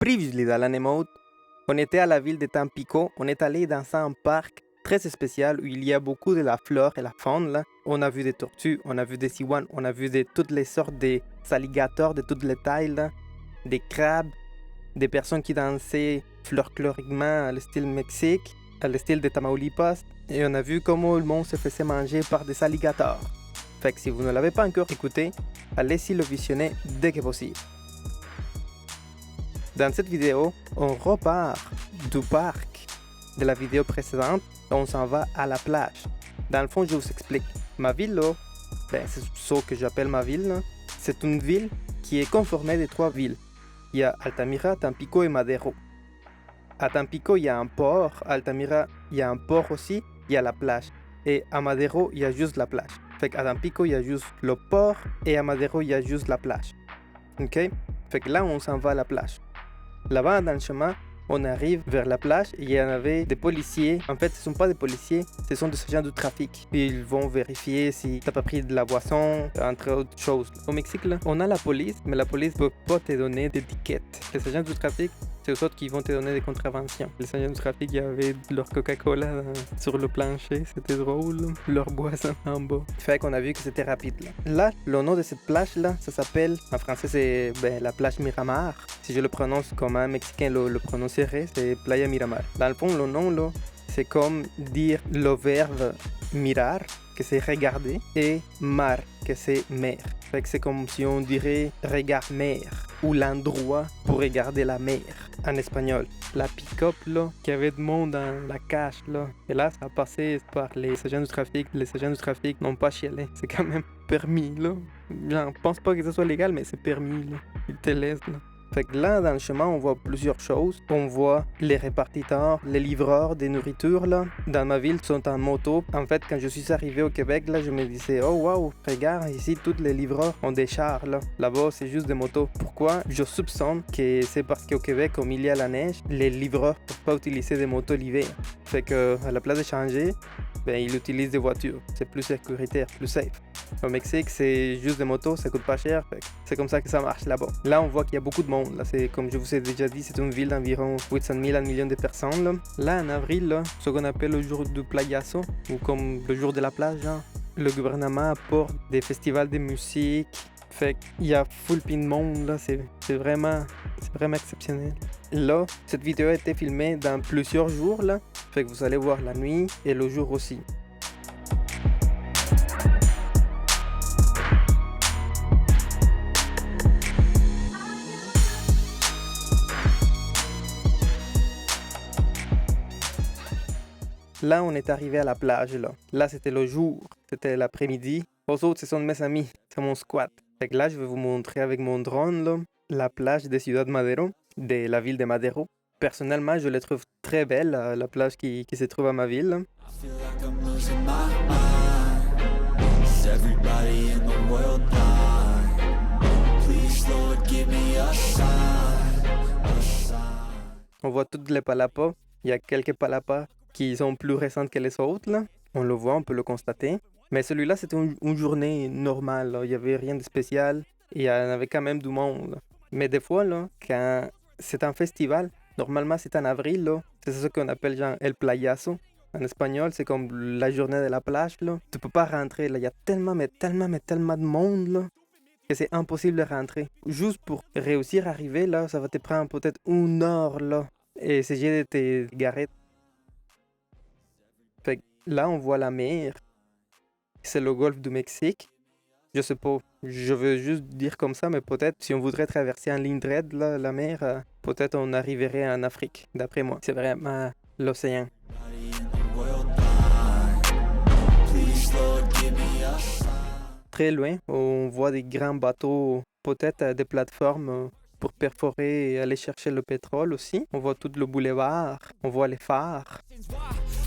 Previously dans l'Anemote, on était à la ville de Tampico, on est allé dans un parc très spécial où il y a beaucoup de la flore et la faune. Là. On a vu des tortues, on a vu des iguanes, on a vu de toutes les sortes d'alligators de toutes les tailles, là, des crabes, des personnes qui dansaient folkloriquement à le style Mexique, à le style de Tamaulipas, et on a vu comment le monde se faisait manger par des alligators. Fait que si vous ne l'avez pas encore écouté, allez-y le visionner dès que possible. Dans cette vidéo, on repart du parc de la vidéo précédente et on s'en va à la plage. Dans le fond, je vous explique. Ma ville, là, c'est ce que j'appelle ma ville, là, c'est une ville qui est conformée de 3 villes. Il y a Altamira, Tampico et Madero. À Tampico, il y a un port. À Altamira, il y a un port aussi. Il y a la plage. Et à Madero, il y a juste la plage. Fait qu'à Tampico, il y a juste le port. Et à Madero, il y a juste la plage. OK? Fait que là, on s'en va à la plage. Là-bas, dans le chemin, on arrive vers la plage et il y en avait des policiers. En fait, ce ne sont pas des policiers, ce sont des agents du trafic. Ils vont vérifier si tu n'as pas pris de la boisson, entre autres choses. Au Mexique, là, on a la police, mais la police ne peut pas te donner d'étiquette. Les agents du trafic, c'est eux autres qui vont te donner des contraventions. Les agents du trafic, il y avait leur Coca-Cola sur le plancher, c'était drôle. Leur boisson en bas. Fait qu'on a vu que c'était rapide. Là, le nom de cette plage-là, ça s'appelle, en français, c'est la plage Miramar. Si je le prononce comme un Mexicain le prononcerait, c'est Playa Miramar. Dans le fond, le nom, là, c'est comme dire le verbe mirar, que c'est regarder, et mar, que c'est mer. Fait que c'est comme si on dirait regard mer, ou l'endroit pour regarder la mer, en espagnol. La pick-up, là, qu'il y avait de monde dans la cage, là. Et là, ça a passé par les agents du trafic. Les agents du trafic n'ont pas chialé. C'est quand même permis, là. Je pense pas que ce soit légal, mais c'est permis, là. Ils te laissent, là. Fait que là, dans le chemin, on voit plusieurs choses. On voit les répartiteurs, les livreurs des nourritures, là. Dans ma ville, sont en moto. En fait, quand je suis arrivé au Québec, là, je me disais, oh wow, regarde, ici, tous les livreurs ont des chars, là. Là-bas, c'est juste des motos. Pourquoi? Je soupçonne que c'est parce qu'au Québec, comme il y a la neige, les livreurs ne peuvent pas utiliser des motos l'hiver. Fait que, à la place de changer, ils utilisent des voitures. C'est plus sécuritaire, plus safe. Au Mexique, c'est juste des motos, ça coûte pas cher. C'est comme ça que ça marche là-bas. Là, on voit qu'il y a beaucoup de monde. Là, c'est, comme je vous ai déjà dit, c'est une ville d'environ 800 000 à 1 million de personnes. Là, en avril, là, ce qu'on appelle le jour du playazo, ou comme le jour de la plage, hein, le gouvernement apporte des festivals de musique. Fait qu'il y a full pin de monde, là, c'est vraiment exceptionnel. Là, cette vidéo a été filmée dans plusieurs jours, là. Fait que vous allez voir la nuit et le jour aussi. Là, on est arrivé à la plage, là. Là, c'était le jour, c'était l'après-midi. Aux autres, ce sont mes amis, c'est mon squat. Fait que là, je vais vous montrer avec mon drone, là, la plage de Ciudad Madero, de la ville de Madero. Personnellement, je la trouve très belle, la plage qui se trouve à ma ville. Là. On voit toutes les palapas. Il y a quelques palapas qui sont plus récentes que les autres. Là. On le voit, on peut le constater. Mais celui-là, c'était une journée normale. Là. Il n'y avait rien de spécial. Et il y en avait quand même du monde. Là. Mais des fois, là, quand c'est un festival, normalement c'est en avril. Là. C'est ce qu'on appelle genre El Playazo. En espagnol, c'est comme la journée de la plage. Là. Tu peux pas rentrer. Là. Il y a tellement de monde là, que c'est impossible de rentrer. Juste pour réussir à arriver, là, ça va te prendre peut-être 1 heure. Là, et essayer de te garer. Fait que là, on voit la mer. C'est le golfe du Mexique. Je sais pas, je veux juste dire comme ça, mais peut-être si on voudrait traverser en ligne droite la mer, peut-être on arriverait en Afrique, d'après moi. C'est vraiment l'océan. Très loin, on voit des grands bateaux, peut-être des plateformes pour perforer et aller chercher le pétrole aussi. On voit tout le boulevard, on voit les phares.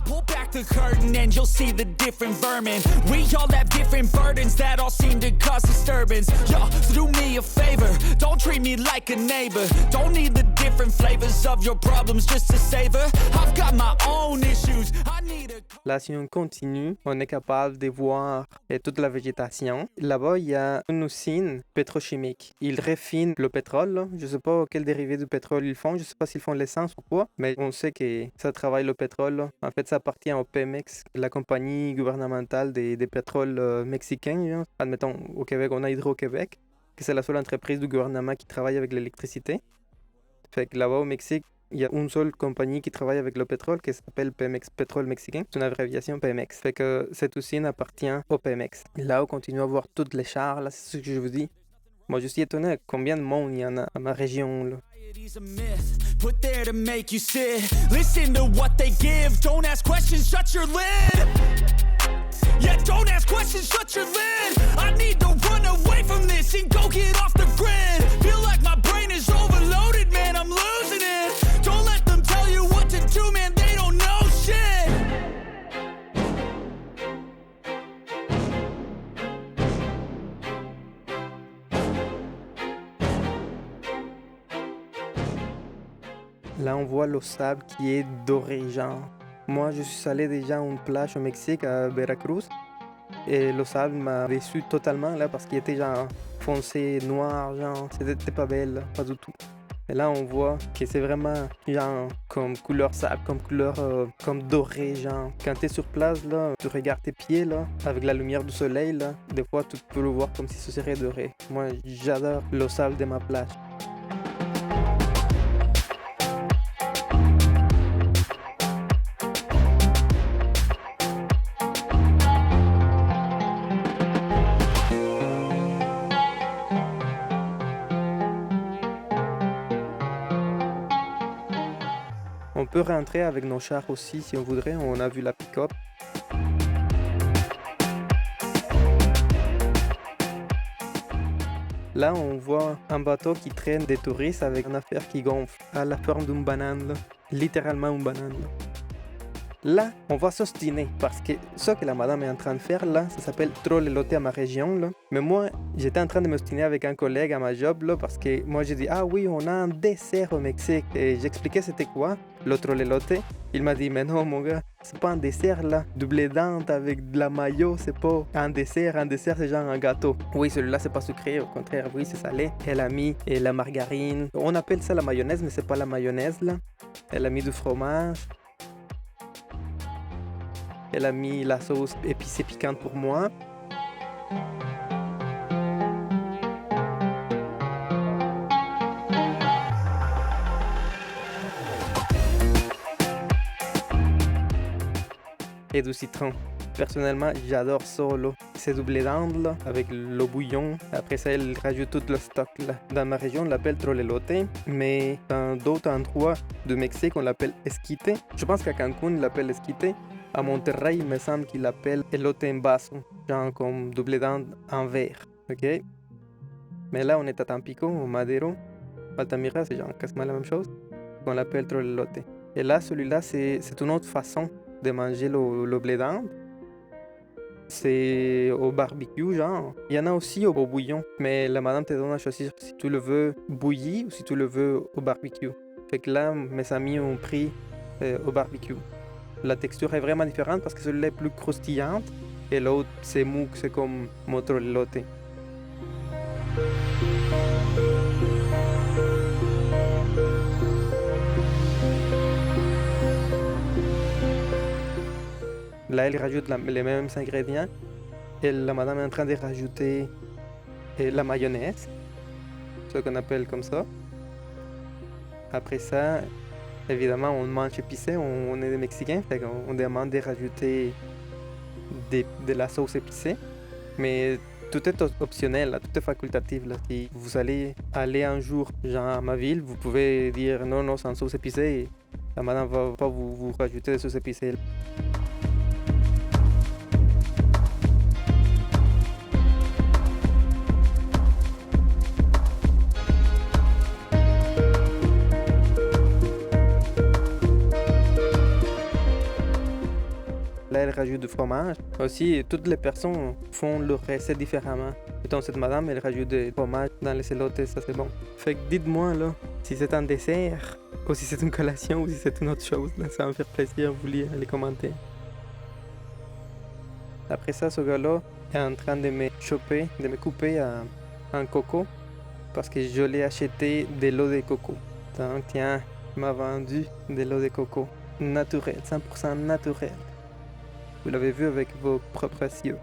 Pull back the curtain and you'll see the different vermin. We all have different burdens that all seem to cause disturbance. Yo, so do me a favor, don't treat me like a neighbor. Don't need the different flavors pieces of your problems just to savor. I've got my own issues. I need a... Là, si on continue, on est capable de voir toute la végétation. Là-bas, il y a une usine pétrochimique. Ils raffinent le pétrole. Là. Je ne sais pas quel dérivé du pétrole ils font. Je ne sais pas s'ils font l'essence ou quoi. Mais on sait que ça travaille le pétrole. Là. En fait, ça appartient au Pemex, la compagnie gouvernementale des pétroles mexicains. Genre. Admettons, au Québec, on a Hydro-Québec, que c'est la seule entreprise du gouvernement qui travaille avec l'électricité. Fait que là-bas, au Mexique, il y a une seule compagnie qui travaille avec le pétrole qui s'appelle Pemex, Pétrole Mexicain. C'est une abréviation Pemex. Fait que cette usine appartient au Pemex. Là, on continue à voir toutes les chars, là, c'est ce que je vous dis. Moi, je suis étonné combien de monde il y en a à ma région, là. It's a myth, put there to make you sit. Listen to what they give. Don't ask questions, shut your lid. Yeah, don't ask questions, shut your lid. I need to run away from this and go get off the grid. Feel like my brain is overloaded, man, I'm losing it. Don't let them tell you what to do, man, they don't know shit. Là, on voit le sable qui est doré, genre. Moi, je suis allé déjà à une plage au Mexique, à Veracruz. Et le sable m'a déçu totalement, là, parce qu'il était genre foncé, noir, genre. C'était pas belle, là, pas du tout. Et là, on voit que c'est vraiment, genre, comme couleur sable, comme couleur, comme doré, genre. Quand t'es sur place, là, tu regardes tes pieds, là, avec la lumière du soleil, là. Des fois, tu peux le voir comme si ce serait doré. Moi, j'adore le sable de ma plage. On peut rentrer avec nos chars aussi si on voudrait. On a vu la pick-up. Là, on voit un bateau qui traîne des touristes avec une affaire qui gonfle à la forme d'une banane. Là. Littéralement une banane. Là. Là, on va s'ostiner parce que ce que la madame est en train de faire là, ça s'appelle trolleloter à ma région là. Mais moi, j'étais en train de m'ostiner avec un collègue à ma job là parce que moi j'ai dit ah oui, on a un dessert au Mexique et j'expliquais c'était quoi le trollelote. Il m'a dit mais non mon gars, c'est pas un dessert là, du blé d'Inde avec de la mayo, c'est pas un dessert c'est genre un gâteau. Oui, celui-là c'est pas sucré, au contraire, oui c'est salé. Elle a mis la margarine, on appelle ça la mayonnaise mais c'est pas la mayonnaise là. Elle a mis du fromage. Elle a mis la sauce épicée piquante pour moi. Et du citron. Personnellement, j'adore ça, là. C'est du blé d'Inde, là, avec le bouillon. Après ça, elle rajoute tout le stock, là. Dans ma région, on l'appelle trollelote, mais dans d'autres endroits du Mexique, on l'appelle esquite. Je pense qu'à Cancun, il l'appelle esquite. À Monterrey, il me semble qu'il l'appelle elote en vaso, genre comme du blé d'Inde en verre, ok? Mais là, on est à Tampico, au Madero. Altamira, c'est genre quasiment la même chose. On l'appelle trollelote. Et là, celui-là, c'est une autre façon de manger le blé d'Inde. C'est au barbecue, genre. Il y en a aussi au bouillon, mais la madame te donne à choisir si tu le veux bouilli ou si tu le veux au barbecue. Fait que là, mes amis ont pris au barbecue. La texture est vraiment différente parce que celui-là est plus croustillante et l'autre c'est mou, c'est comme mon trollelote. Là, elle rajoute les mêmes ingrédients et la madame est en train de rajouter la mayonnaise, ce qu'on appelle comme ça. Après ça, évidemment, on mange épicé, on est des Mexicains, fait qu'on demande de rajouter de la sauce épicée. Mais tout est optionnel, là, tout est facultatif. Là. Si vous allez aller un jour genre, à ma ville, vous pouvez dire non, sans sauce épicée. Et la madame va pas vous rajouter de sauce épicée. Là, elle rajoute du fromage. Aussi, toutes les personnes font leur recette différemment. Et donc cette madame, elle rajoute des fromages dans les elotes, ça c'est bon. Fait que dites-moi là, si c'est un dessert, ou si c'est une collation, ou si c'est une autre chose. Là, ça va me faire plaisir de vous lire les commentaires. Après ça, ce gars-là est en train de me choper, de me couper un coco, parce que je l'ai acheté de l'eau de coco. Donc tiens, il m'a vendu de l'eau de coco naturelle, 100% naturelle. Vous l'avez vu avec vos propres yeux.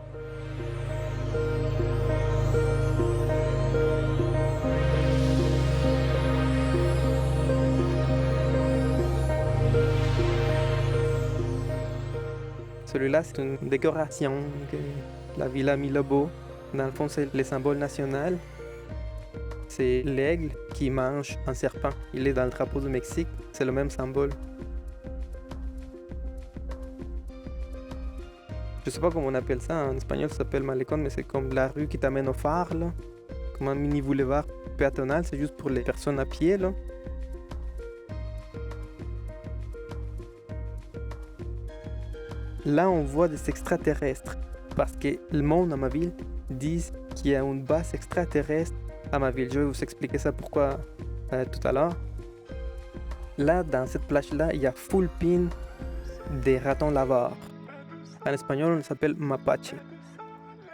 Celui-là, c'est une décoration que la ville a mis là-bas. Dans le fond, c'est le symbole national. C'est l'aigle qui mange un serpent. Il est dans le drapeau du Mexique. C'est le même symbole. Je sais pas comment on appelle ça. En espagnol, ça s'appelle malecón, mais c'est comme la rue qui t'amène au phare, là. Comme un mini boulevard péatonal. C'est juste pour les personnes à pied, là. Là, on voit des extraterrestres. Parce que le monde dans ma ville dit qu'il y a une base extraterrestre à ma ville. Je vais vous expliquer ça pourquoi tout à l'heure. Là, dans cette plage-là, il y a full pin des ratons laveurs. En espagnol, on s'appelle mapache.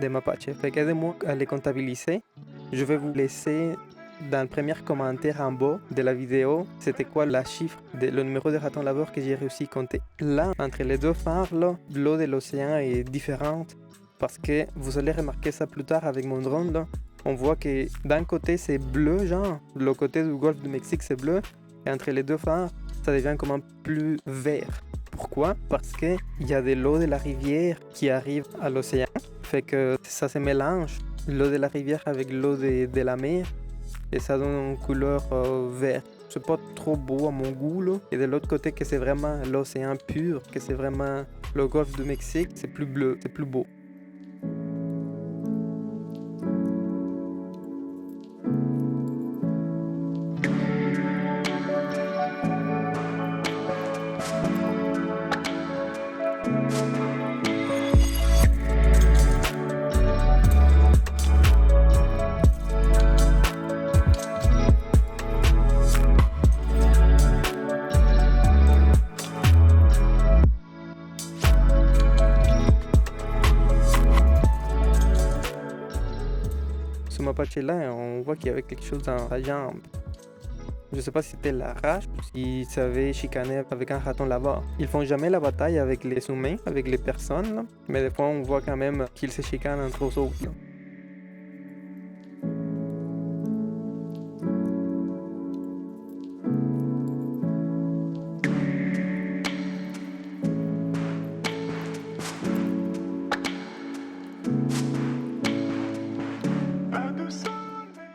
Des mapaches. Fait qu'aidez-moi à les comptabiliser. Je vais vous laisser dans le premier commentaire en bas de la vidéo, c'était quoi la chiffre, le numéro de ratons laveurs que j'ai réussi à compter. Là, entre les deux phares, là, l'eau de l'océan est différente parce que vous allez remarquer ça plus tard avec mon drone. Là. On voit que d'un côté c'est bleu, genre, le côté du golfe du Mexique c'est bleu, et entre les deux phares, ça devient comme un plus vert. Pourquoi? Parce qu'il y a de l'eau de la rivière qui arrive à l'océan, fait que ça se mélange, l'eau de la rivière avec l'eau de la mer. Et ça donne une couleur verte. C'est pas trop beau à mon goût, là. Et de l'autre côté, que c'est vraiment l'océan pur, que c'est vraiment le golfe du Mexique, c'est plus bleu, c'est plus beau. Ce mapache-là, on voit qu'il y avait quelque chose dans sa jambe. Je sais pas si c'était la rage ou s'il savait chicaner avec un raton laveur. Ils font jamais la bataille avec les humains, avec les personnes, là. Mais des fois on voit quand même qu'ils se chicanent entre eux autres. Là.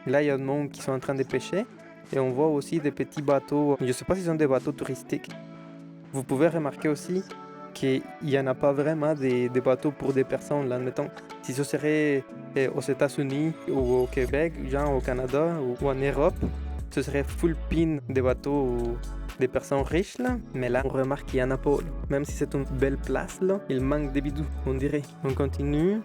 Là, il y a des monde qui sont en train de pêcher et on voit aussi des petits bateaux. Je ne sais pas si ce sont des bateaux touristiques. Vous pouvez remarquer aussi qu'il n'y en a pas vraiment des bateaux pour des personnes. Là, admettons, si ce serait aux États-Unis ou au Québec, genre au Canada ou en Europe, ce serait full pin des bateaux des personnes riches. Là. Mais là, on remarque qu'il n'y en a pas. Là. Même si c'est une belle place, là, il manque des bidous, on dirait. On continue.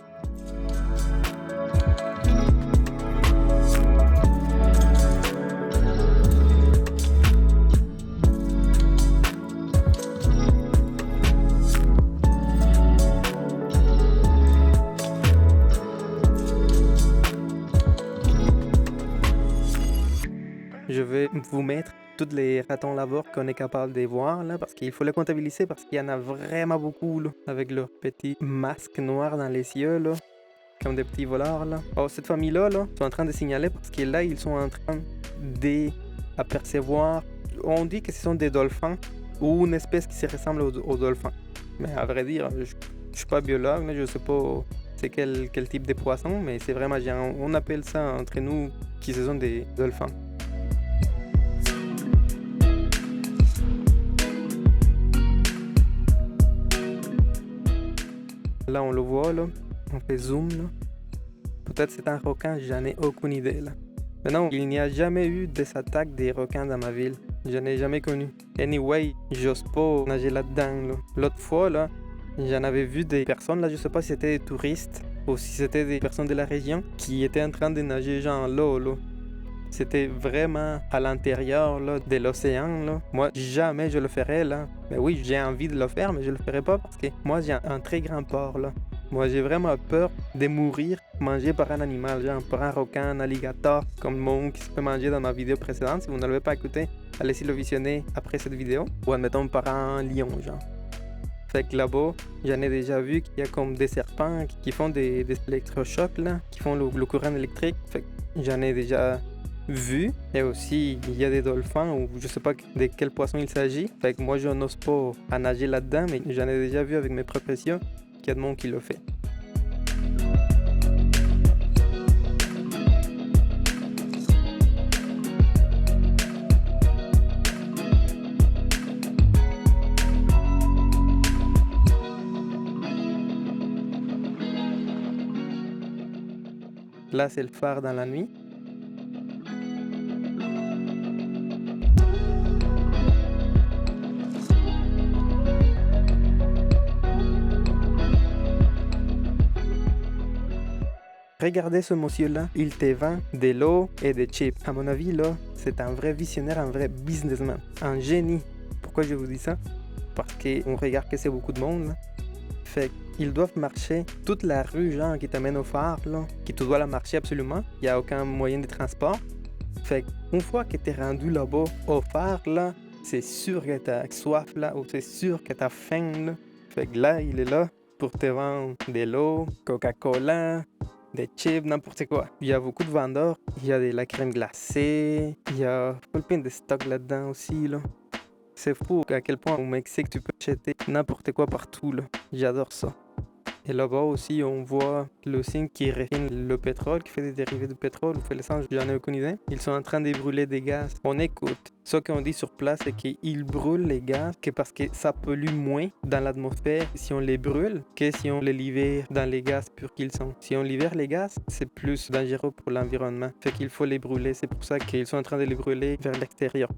Je vais vous mettre tous les ratons laveurs qu'on est capable de voir là, parce qu'il faut les comptabiliser parce qu'il y en a vraiment beaucoup là, avec leurs petits masques noirs dans les yeux là, comme des petits voleurs là. Oh, cette famille-là là, sont en train de signaler parce que là ils sont en train d'apercevoir, on dit que ce sont des dolphins ou une espèce qui se ressemble aux dolphins. Mais à vrai dire, je suis pas biologue, là, je sais pas c'est quel type de poisson, mais c'est vraiment géant. On appelle ça entre nous qui ce sont des dolphins. Là, on le voit, là. On fait zoom, là. Peut-être c'est un requin, j'en ai aucune idée, là. Maintenant, il n'y a jamais eu des attaques des requins dans ma ville. Je n'ai jamais connu. Anyway, j'ose pas nager là-dedans, là. L'autre fois, là, j'en avais vu des personnes, là, je sais pas si c'était des touristes, ou si c'était des personnes de la région qui étaient en train de nager genre l'eau, là. C'était vraiment à l'intérieur là, de l'océan. Là. Moi, jamais je le ferais là. Mais oui, j'ai envie de le faire, mais je le ferais pas parce que moi, j'ai un très grand port là. Moi, j'ai vraiment peur de mourir mangé par un animal, genre par un requin, un alligator, comme mon qui se fait manger dans ma vidéo précédente. Si vous ne l'avez pas écouté, allez-y le visionner après cette vidéo. Ou admettons par un lion, genre. Fait que là-bas, j'en ai déjà vu qu'il y a comme des serpents qui font des électrochocs, là, qui font le courant électrique. Fait que j'en ai déjà vu. Et aussi, il y a des dolphins ou je sais pas de quel poisson il s'agit. Fait que moi, je n'ose pas à nager là-dedans, mais j'en ai déjà vu avec mes propres yeux qu'il y a de monde qui le fait. Là, c'est le phare dans la nuit. Regardez ce monsieur-là, il te vend de l'eau et des chips. À mon avis, là, c'est un vrai visionnaire, un vrai businessman, un génie. Pourquoi je vous dis ça? Parce qu'on regarde que c'est beaucoup de monde, là. Fait qu'ils doivent marcher toute la rue, genre, qui t'amène au phare, là, qui tu dois la marcher absolument. Il n'y a aucun moyen de transport. Fait qu'une fois que tu es rendu là-bas, au phare, là, c'est sûr que tu as soif, là, ou c'est sûr que tu as faim, là. Fait que là, il est là pour te vendre de l'eau, Coca-Cola, des chips, n'importe quoi. Il y a beaucoup de vendeurs. Il y a de la crème glacée. Il y a plein de stocks là-dedans aussi, là. C'est fou à quel point au Mexique tu peux acheter n'importe quoi partout, là. J'adore ça. Et là-bas aussi, on voit l'usine qui refine le pétrole, qui fait des dérivés du pétrole, ou fait l'essence, j'en ai aucune idée. Ils sont en train de brûler des gaz. On écoute. Ce qu'on dit sur place, c'est qu'ils brûlent les gaz parce que ça pollue moins dans l'atmosphère si on les brûle que si on les libère dans les gaz purs qu'ils sont. Si on libère les gaz, c'est plus dangereux pour l'environnement. Fait qu'il faut les brûler. C'est pour ça qu'ils sont en train de les brûler vers l'extérieur.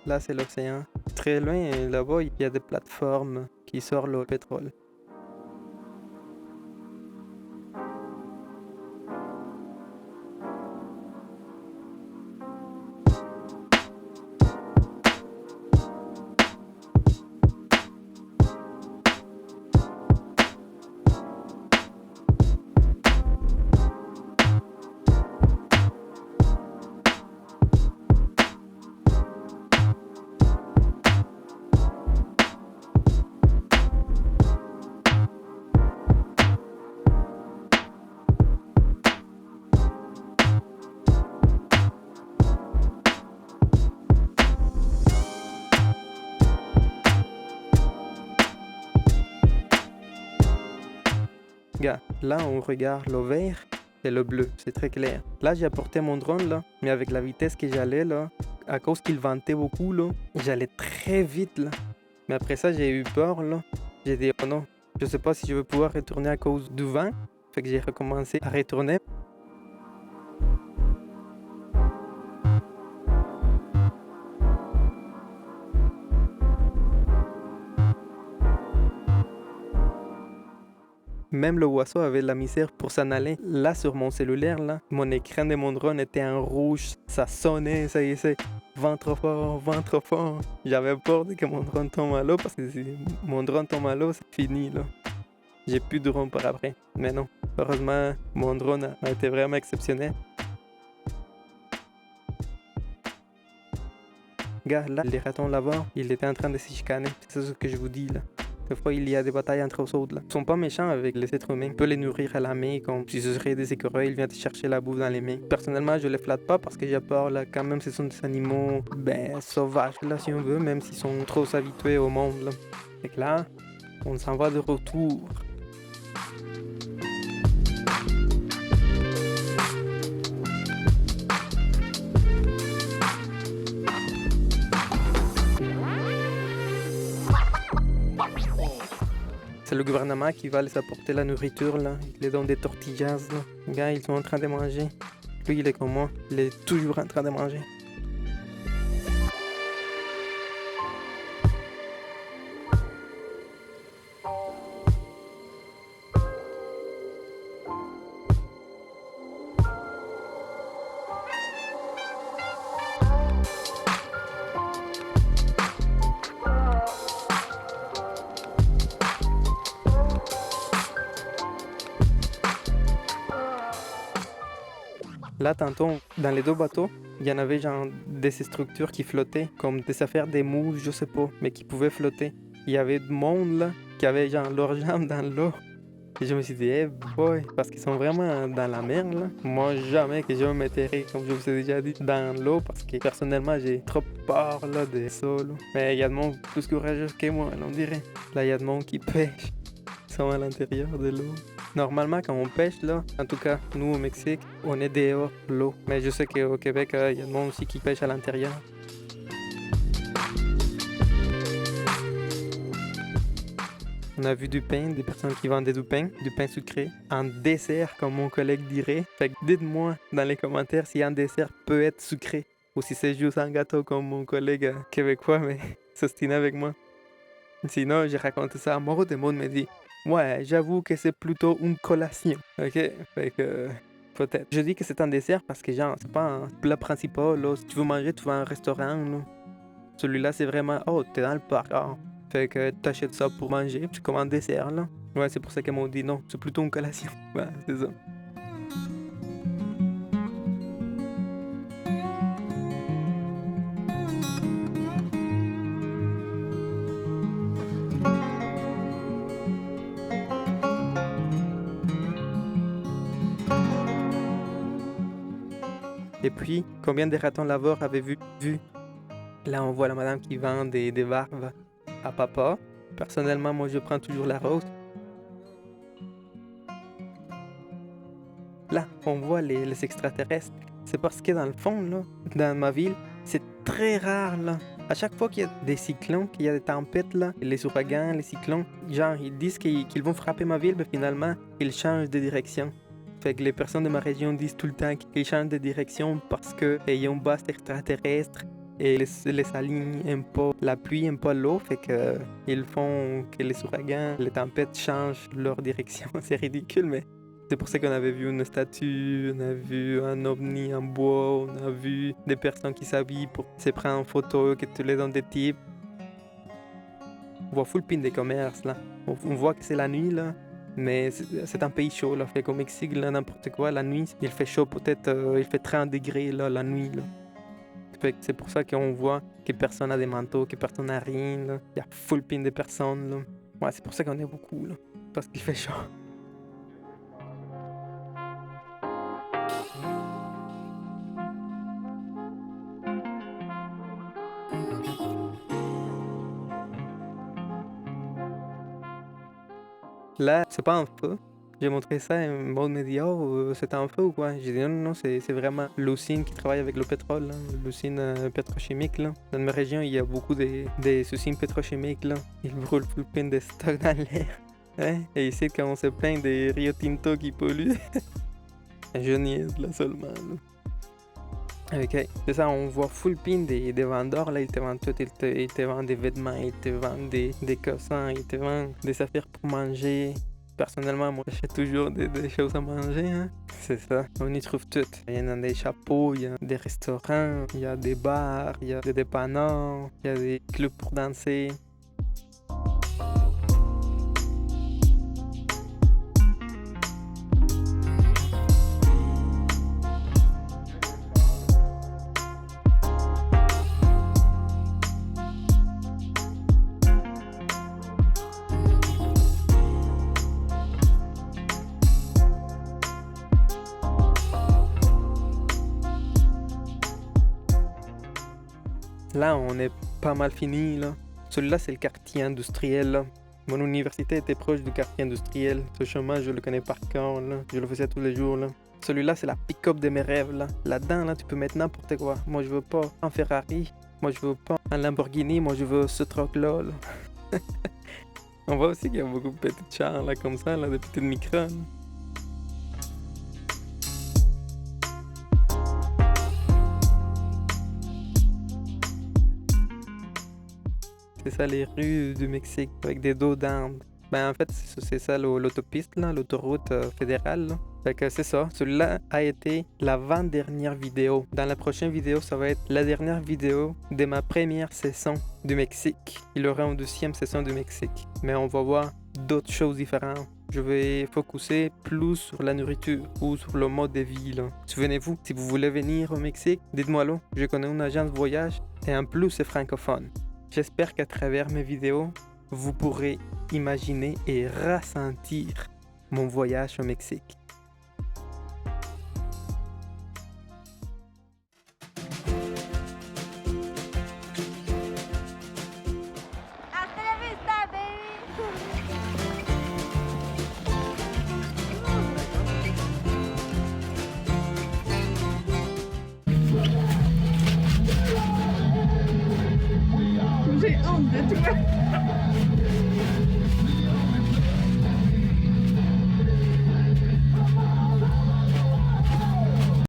Là, c'est l'océan. Très loin, là-bas, il y a des plateformes qui sortent le pétrole. Regarde, là on regarde le vert et le bleu, c'est très clair. Là j'ai apporté mon drone là, mais avec la vitesse que j'allais là, à cause qu'il ventait beaucoup là, j'allais très vite là. Mais après ça j'ai eu peur là, j'ai dit oh non, je sais pas si je vais pouvoir retourner à cause du vent. Fait que j'ai recommencé à retourner. Même le oiseau avait de la misère pour s'en aller. Là, sur mon cellulaire, là, mon écran de mon drone était en rouge. Ça sonnait, ça y est, c'est vent trop fort, vent trop fort. J'avais peur de que mon drone tombe à l'eau parce que si mon drone tombe à l'eau, c'est fini, là. J'ai plus de drone par après. Mais non, heureusement, mon drone a été vraiment exceptionnel. Regarde, là, les ratons là-bas, ils étaient en train de se chicaner. C'est ce que je vous dis, là. Des fois, il y a des batailles entre eux autres. Là. Ils sont pas méchants avec les êtres humains. On peut les nourrir à la main, comme si ce serait des écureuils, ils viennent te chercher la bouffe dans les mains. Personnellement, je les flatte pas parce que j'ai peur, là. Quand même, ce sont des animaux, sauvages, là, si on veut, même s'ils sont trop habitués au monde, là. Et que là, on s'en va de retour. C'est le gouvernement qui va les apporter la nourriture, là. Ils les donnent des tortillas, là. Les gars, ils sont en train de manger. Lui, il est comme moi. Il est toujours en train de manger. Là, tantôt, dans les deux bateaux, il y en avait genre des structures qui flottaient, comme des affaires des moules, je sais pas, mais qui pouvaient flotter. Il y avait du monde là, qui avait genre leurs jambes dans l'eau. Et je me suis dit, hey boy, parce qu'ils sont vraiment dans la mer là. Moi, jamais que je me mettrais, comme je vous ai déjà dit, dans l'eau, parce que personnellement, j'ai trop peur là des sauts. Mais il y a de monde plus courageux que moi, on dirait. Là, il y a de monde qui pêche. Ils sont à l'intérieur de l'eau. Normalement, quand on pêche, là, en tout cas, nous au Mexique, on est dehors l'eau. Mais je sais qu'au Québec, il y a des monde aussi qui pêche à l'intérieur. On a vu du pain, des personnes qui vendaient du pain sucré, un dessert, comme mon collègue dirait. Fait que dites-moi dans les commentaires si un dessert peut être sucré, ou si c'est juste un gâteau comme mon collègue québécois, mais s'ostine avec moi. Sinon, j'ai raconté ça à mort, tout le monde me dit ouais, j'avoue que c'est plutôt une collation. Ok? Fait que peut-être. Je dis que c'est un dessert parce que genre, c'est pas un plat principal. Là. Si tu veux manger, tu vas à un restaurant. Là. Celui-là, c'est vraiment, oh, t'es dans le parc. Oh. Fait que t'achètes ça pour manger, c'est comme un dessert. Là. Ouais, c'est pour ça qu'ils m'ont dit non, c'est plutôt une collation. Ouais, c'est ça. Et puis, combien de ratons laveurs avez vu? Là, on voit la madame qui vend des barbes à papa. Personnellement, moi, je prends toujours la rose. Là, on voit les extraterrestres. C'est parce que dans le fond, là, dans ma ville, c'est très rare, là. À chaque fois qu'il y a des cyclones, qu'il y a des tempêtes, là, les ouragans, les cyclones, genre, ils disent qu'ils vont frapper ma ville, mais finalement, ils changent de direction. Fait que les personnes de ma région disent tout le temps qu'ils changent de direction parce qu'il y a une base extraterrestre et les alignent un peu la pluie, un peu l'eau. Fait que ils font que les ouragans, les tempêtes changent leur direction. C'est ridicule, mais c'est pour ça qu'on avait vu une statue, on a vu un ovni en bois, on a vu des personnes qui s'habillent pour se prendre en photo, que tu les donnes des types. On voit full pin des commerces là. On voit que c'est la nuit là. Mais c'est un pays chaud, là. Fait qu'au Mexique, là, n'importe quoi, la nuit, il fait chaud, peut-être, il fait 30 degrés, là, la nuit, là. Fait que c'est pour ça qu'on voit que personne n'a des manteaux, que personne n'a rien, là. Il y a full pin de personnes, là. Ouais, c'est pour ça qu'on est beaucoup, là. Parce qu'il fait chaud. Là, c'est pas un feu. J'ai montré ça et le monde me dit oh, c'est un feu ou quoi? J'ai dit non, c'est vraiment l'usine qui travaille avec le pétrole, là, l'usine pétrochimique. Là. Dans ma région, il y a beaucoup des usines pétrochimiques. Là. Ils brûlent tout plein de stocks dans l'air. Hein? Et ici, quand on se plaint des Rio Tinto qui polluent, je niaise là seulement. Là. Ok, c'est ça, on voit full pin des vendeurs, là, ils te vendent tout, ils te vendent des vêtements, ils te vendent des cossins, ils te vendent des affaires pour manger. Personnellement, moi, j'achète toujours des choses à manger, hein. C'est ça, on y trouve tout. Il y en a des chapeaux, il y a des restaurants, il y a des bars, il y a des dépanneurs, il y a des clubs pour danser. Là, on est pas mal fini, là. Celui-là, c'est le quartier industriel, là. Mon université était proche du quartier industriel. Ce chemin, je le connais par cœur, là. Je le faisais tous les jours, là. Celui-là, c'est la pick-up de mes rêves, là. Là-dedans, là, tu peux mettre n'importe quoi. Moi, je veux pas un Ferrari. Moi, je veux pas un Lamborghini. Moi, je veux ce truc-là, là. On voit aussi qu'il y a beaucoup de petites chars là, comme ça, là, de petites micros. Là. C'est ça les rues du Mexique avec des dos d'arbres. Ben en fait c'est ça l'autopiste là, l'autoroute fédérale. Là. Fait que c'est ça. Celui-là a été la 20 dernière vidéo. Dans la prochaine vidéo, ça va être la dernière vidéo de ma première saison du Mexique. Il y aura une deuxième saison du Mexique. Mais on va voir d'autres choses différentes. Je vais focuser plus sur la nourriture ou sur le mode de vie. Là. Souvenez-vous, si vous voulez venir au Mexique, dites-moi-le. Je connais une agence de voyage et en plus c'est francophone. J'espère qu'à travers mes vidéos, vous pourrez imaginer et ressentir mon voyage au Mexique. Hasta la vista, baby! J'ai honte de toi.